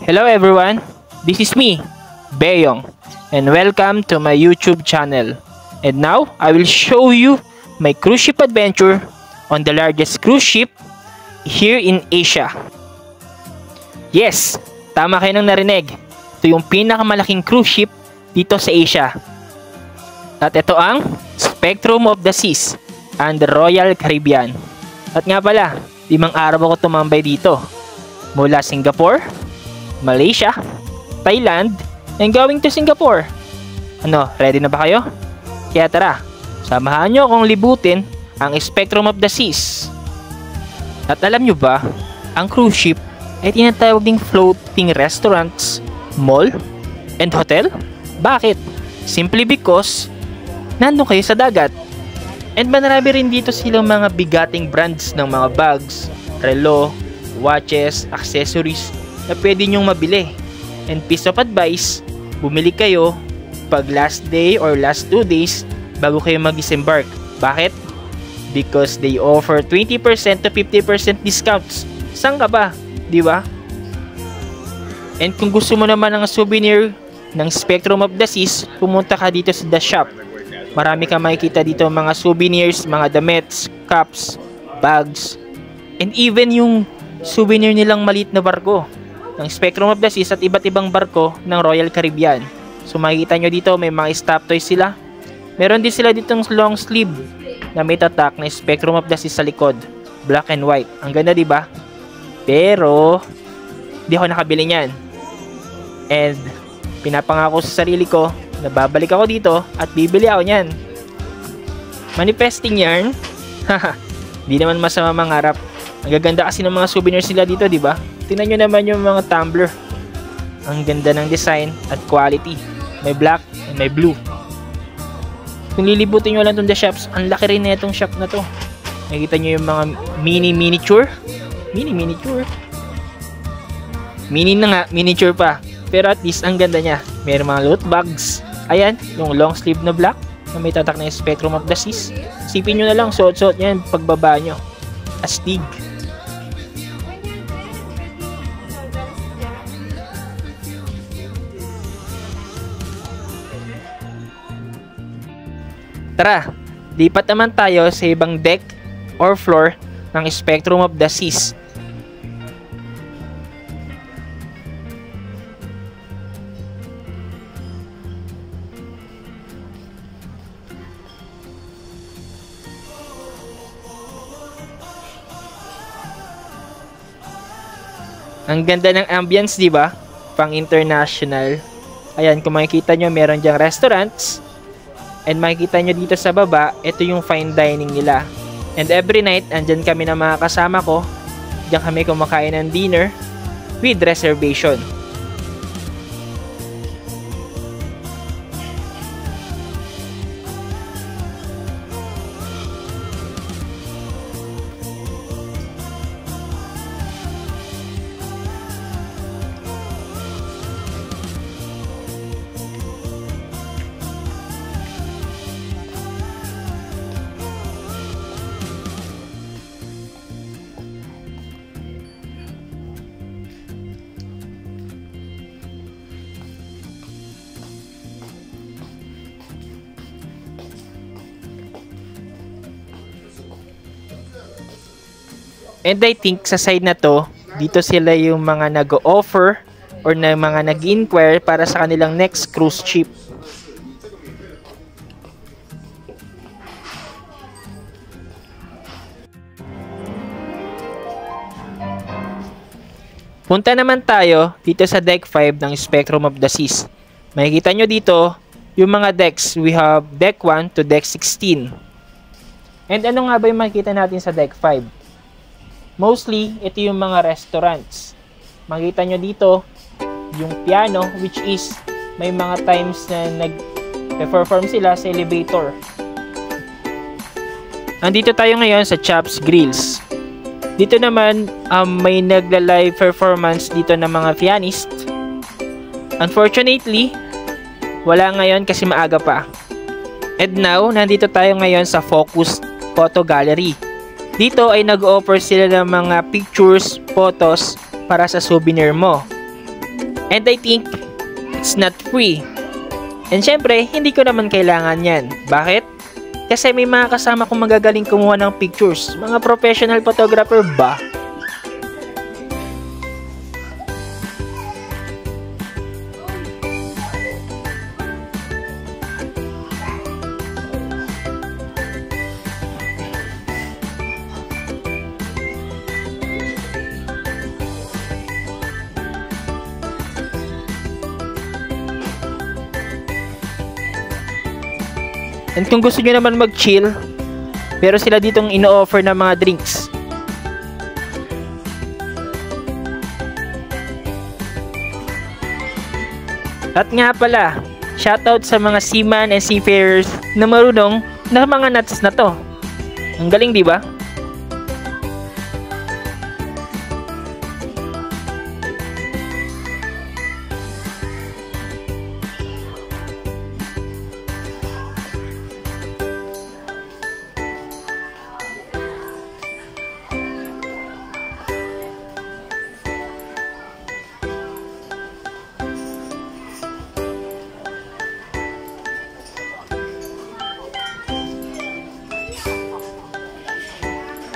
Hello everyone, this is me, Beyong, and welcome to my YouTube channel. And now, I will show you my cruise ship adventure on the largest cruise ship here in Asia. Yes, tama kayo nang narinig. Ito yung pinakamalaking cruise ship dito sa Asia. At ito ang Spectrum of the Seas and the Royal Caribbean. At nga pala, 5 araw ako tumambay dito. Mula Singapore, Malaysia, Thailand, and going to Singapore. Ano, ready na ba kayo? Kaya tara, samahan nyo akong libutin ang Spectrum of the Seas. At alam nyo ba, ang cruise ship ay tinatawag ding floating restaurants, mall, and hotel? Bakit? Simply because nandun kayo sa dagat. And marami rin dito silang mga bigating brands ng mga bags, relo, watches, accessories na pwede nyong mabili. And piece of advice, bumili kayo pag last day or last 2 days bago kayo mag-disembark. Bakit? Because they offer 20% to 50% discounts. Saan ka ba? Di ba? And kung gusto mo naman ng souvenir ng Spectrum of the Seas, pumunta ka dito sa The Shop. Marami kang makikita dito mga souvenirs, mga damit, cups, bags, and even yung souvenir nilang maliit na barko ng Spectrum of the Seas at iba't ibang barko ng Royal Caribbean. So makikita nyo dito may mga stop toys sila. Meron din sila ditong long sleeve na may tatak na Spectrum of the Seas sa likod. Black and white. Ang ganda, di ba? Pero di ako nakabili niyan. And pinapangako sa sarili ko na babalik ako dito at bibili ako niyan. Manifesting yarn. Di naman masama mangarap. Ang gaganda kasi ng mga souvenirs nila dito, di ba? Tingnan nyo naman yung mga tumbler. Ang ganda ng design at quality. May black and may blue. Kung lilibutin nyo lang itong The Shops, ang laki rin na itong shop na to. Nakikita nyo yung mga miniature. Mini na nga, miniature pa. Pero at least ang ganda niya. Mayroong mga loot bags. Ayan, yung long sleeve na black na may tatak na Spectrum of the Seas. Isipin nyo na lang, suot-suot nyo yan pagbaba nyo. Astig. Tara, lipat naman tayo sa ibang deck or floor ng Spectrum of the Seas. Ang ganda ng ambience, di ba? Pang international. Ayan, kung makikita nyo, meron dyang restaurants. And makikita nyo dito sa baba, ito yung fine dining nila. And every night, andyan kami na mga kasama ko. Diyan kami kumakain ng dinner with reservation. And I think sa side na to, dito sila yung mga nag-offer or na mga nag-inquire para sa kanilang next cruise ship. Punta naman tayo dito sa deck 5 ng Spectrum of the Seas. Makikita nyo dito yung mga decks. We have deck 1 to deck 16. And ano nga ba yung makikita natin sa deck 5? Mostly, ito yung mga restaurants. Makita nyo dito, yung piano, which is, may mga times na nag-perform sila sa elevator. Andito tayo ngayon sa Chops Grills. Dito naman, may nagla-live performance dito ng mga pianist. Unfortunately, wala ngayon kasi maaga pa. And now, nandito tayo ngayon sa Focus Photo Gallery. Dito ay nag-offer sila ng mga pictures, photos para sa souvenir mo. And I think it's not free. And syempre, hindi ko naman kailangan yan. Bakit? Kasi may mga kasama kong magagaling kumuha ng pictures. Mga professional photographer ba? And kung gusto nyo naman mag-chill, pero sila ditong ino-offer na mga drinks. At nga pala, shoutout sa mga seaman and seafarers na marunong na mga nuts na to. Ang galing, di ba?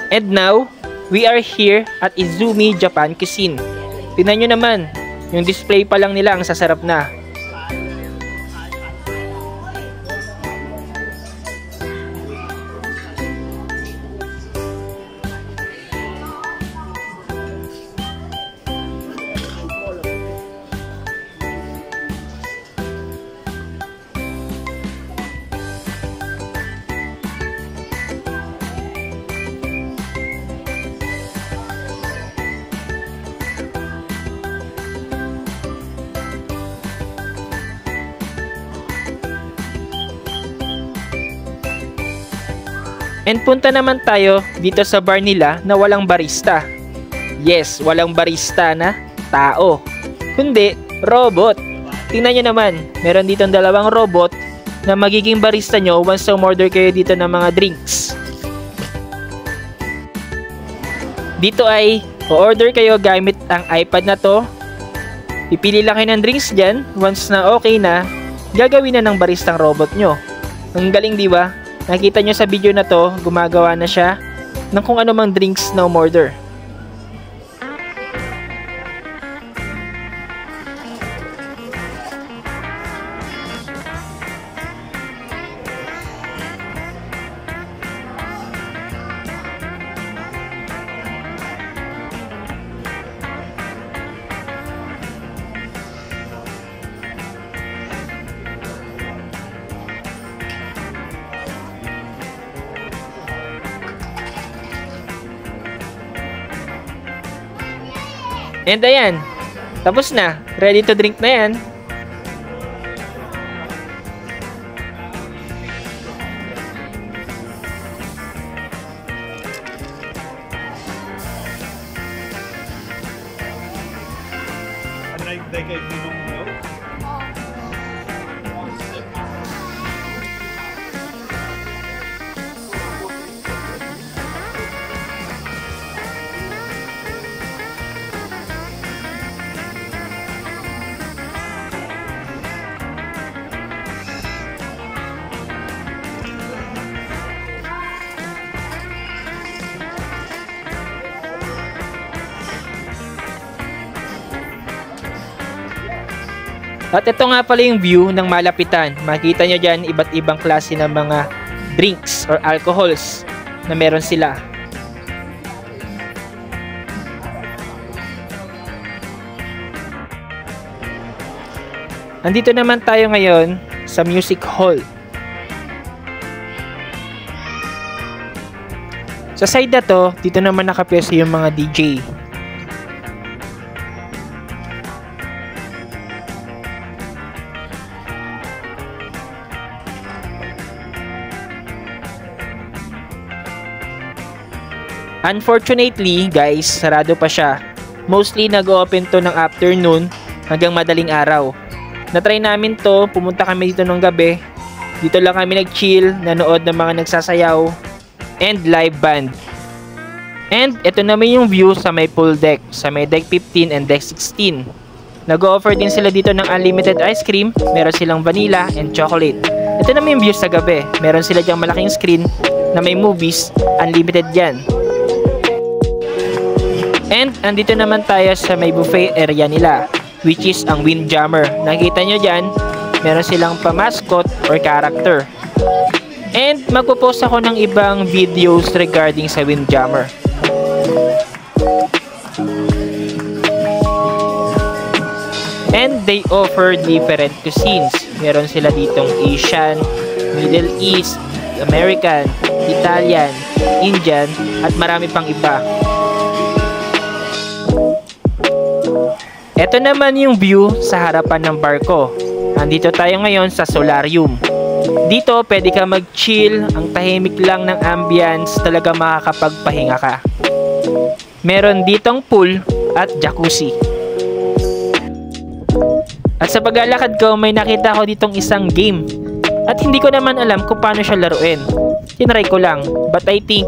And now, we are here at Izumi Japan Cuisine. Tingnan nyo naman, yung display pa lang nila ang sasarap na. And punta naman tayo dito sa bar nila na walang barista. Yes, walang barista na tao, kundi robot. Tingnan nyo naman, meron dito dalawang robot na magiging barista nyo once umorder kayo dito ng mga drinks. Dito ay o-order kayo gamit ang iPad na to. Pipili lang kayo ng drinks dyan. Once na okay na, gagawin na ng baristang robot nyo. Ang galing, di ba? Nakita nyo sa video na to, gumagawa na siya ng kung ano mang drinks na umorder. And ayan, tapos na. Ready to drink na yan. At ito nga pala yung view ng malapitan. Makita nyo dyan iba't ibang klase ng mga drinks or alcohols na meron sila. Nandito naman tayo ngayon sa music hall. Sa side na to, dito naman nakapwesto yung mga DJ. Unfortunately, guys, sarado pa siya. Mostly nag-open to ng afternoon hanggang madaling araw. Na-try namin to, pumunta kami dito ng gabi. Dito lang kami nag-chill, nanood ng mga nagsasayaw, and live band. And ito naman yung view sa may pool deck, sa may deck 15 and deck 16. Nag-o-offer din sila dito ng unlimited ice cream, meron silang vanilla and chocolate. Ito naman yung view sa gabi, meron sila dyang malaking screen na may movies, unlimited yan. And andito naman tayo sa may buffet area nila, which is ang Windjammer. Nakita nyo dyan, meron silang pa-mascot or character. And magpo-post ako ng ibang videos regarding sa Windjammer. And they offer different cuisines. Meron sila ditong Asian, Middle East, American, Italian, Indian, at marami pang iba. Ito naman yung view sa harapan ng barko. Nandito tayo ngayon sa solarium. Dito pwede ka mag-chill, ang tahimik lang ng ambience, talaga makakapagpahinga ka. Meron ditong pool at jacuzzi. At sa paglalakad ko, may nakita ko ditong isang game. At hindi ko naman alam kung paano siya laruin. Tinry ko lang. But I think,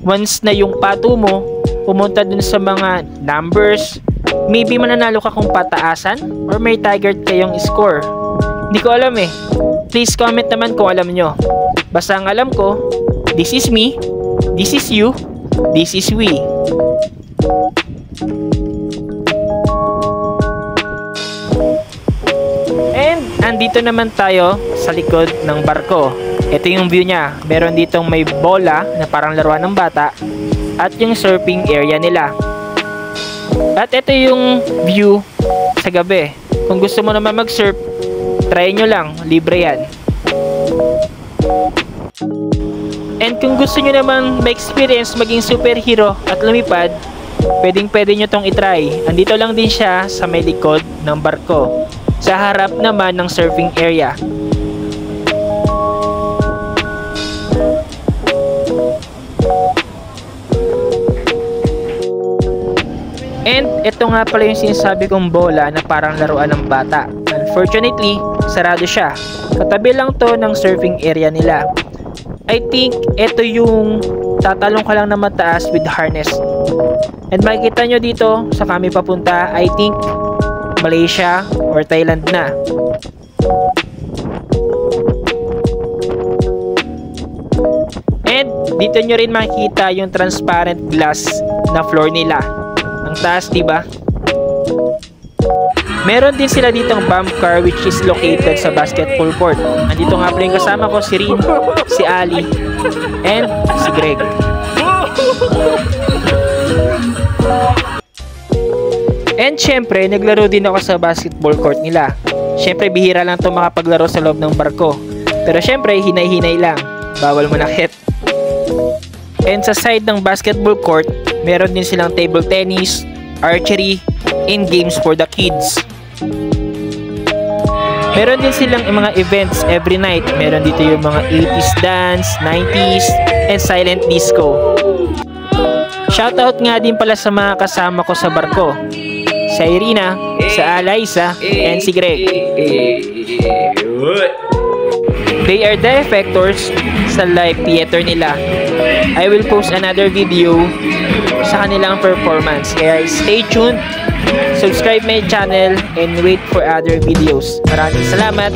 once na yung pato mo, pumunta dun sa mga numbers, maybe mananalo ka kung pataasan or may target kayong score. Hindi ko alam eh. Please comment naman kung alam nyo. Basta ang alam ko, this is me, this is you, this is we. And andito naman tayo sa likod ng barko. Ito yung view niya. Meron ditong may bola na parang laruan ng bata at yung surfing area nila. At ito yung view sa gabi. Kung gusto mo naman mag-surf, try nyo lang, libre yan. And kung gusto nyo naman ma-experience maging superhero at lumipad, pwede nyo tong itry. Andito lang din siya sa may likod ng barko, sa harap naman ng surfing area. And ito nga pala yung sinasabi kong bola na parang laruan ng bata. Unfortunately, sarado siya. Katabi lang to ng surfing area nila. I think ito yung tatalong ka lang na mataas with harness. And makikita nyo dito sa kami papunta, I think Malaysia or Thailand na. And dito nyo rin makikita yung transparent glass na floor nila. Ang taas, diba? Meron din sila ditong bump car which is located sa basketball court. Andito nga pala yung kasama ko, si Rin, si Ali, and si Greg. And syempre, naglaro din ako sa basketball court nila. Syempre, bihira lang to makapaglaro sa loob ng barko. Pero syempre, hinay-hinay lang. Bawal manakit. And sa side ng basketball court, meron din silang table tennis, archery, and games for the kids. Meron din silang mga events every night. Meron dito yung mga 80s dance, 90s, and silent disco. Shoutout nga din pala sa mga kasama ko sa barko. Si Irina, si Alaysa, and si Greg. They are the effectors sa live theater nila. I will post another video sa kanilang performance. Kaya stay tuned, subscribe my channel, and wait for other videos. Maraming salamat!